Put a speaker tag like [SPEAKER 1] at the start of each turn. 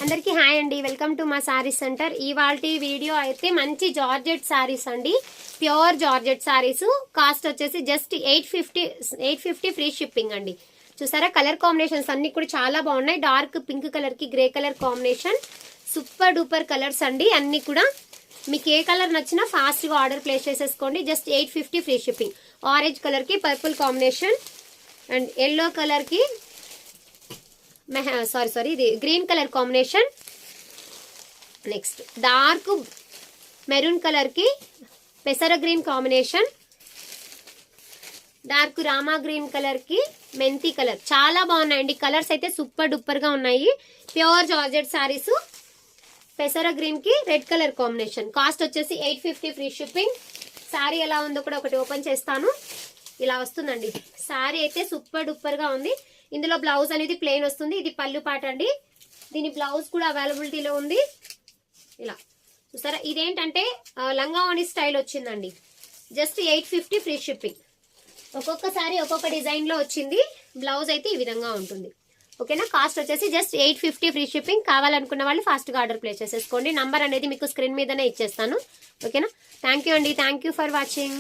[SPEAKER 1] అందరికీ హాయ్ అండి, welcome to మా సారీస్ సెంటర్. ఇవాల్టి వీడియో అయితే మంచి జార్జెట్ సారీస్ అండి, ప్యూర్ జార్జెట్ సారీస్. కాస్ట్ వచ్చేసి జస్ట్ 850 ఫ్రీ షిప్పింగ్ అండి. చూసారా, కలర్ కాంబినేషన్స్ అన్ని కూడా చాలా బాగున్నాయి. డార్క్ పింక్ కలర్ కి grey colour combination, super duper colours అండి అన్ని కూడా. మీకు ఏ కలర్ నచ్చినా ఫాస్ట్ గా ఆర్డర్ ప్లేస్ చేసేసుకోండి. Just 850 free shipping. Orange colour కి purple combination and yellow colour కి సారీ ఇది green colour combination. Next dark maroon colour కి పెసర green combination, dark Rama green colour కి మెంతి కలర్. చాలా బాగున్నాయండి కలర్స్ అయితే, సూపర్ డూపర్ గా ఉన్నాయి. Pure georgette saris. పెసర గ్రీన్ కి రెడ్ కలర్ కాంబినేషన్. కాస్ట్ వచ్చేసి 850 ఫ్రీ షిప్పింగ్. సారీ ఎలా ఉందో కూడా ఒకటి ఓపెన్ చేస్తాను. ఇలా వస్తుందండి సారీ అయితే, సూపర్ డూపర్ గా ఉంది. ఇందులో బ్లౌజ్ అనేది ప్లెయిన్ వస్తుంది. ఇది పళ్ళు పాట అండి. దీని బ్లౌజ్ కూడా అవైలబిలిటీలో ఉంది. ఇలా చూసారా, ఇదేంటంటే లంగా ఓణి స్టైల్ వచ్చిందండి. Just 850 free shipping. ఒక్కొక్కసారి ఒక్కొక్క డిజైన్ లో వచ్చింది. బ్లౌజ్ అయితే ఈ విధంగా ఉంటుంది. ఓకేనా, కాస్ట్ వచ్చేసి జస్ట్ 850 ఫ్రీ షిప్పింగ్. కావాలనుకున్న వాళ్ళు ఫాస్ట్ గా ఆర్డర్ ప్లేస్ చేసేసుకోండి. నంబర్ అనేది మీకు స్క్రీన్ మీదనే ఇచ్చేస్తాను. ఓకేనా, థ్యాంక్ యూ అండి, థ్యాంక్ యూ ఫర్ వాచింగ్.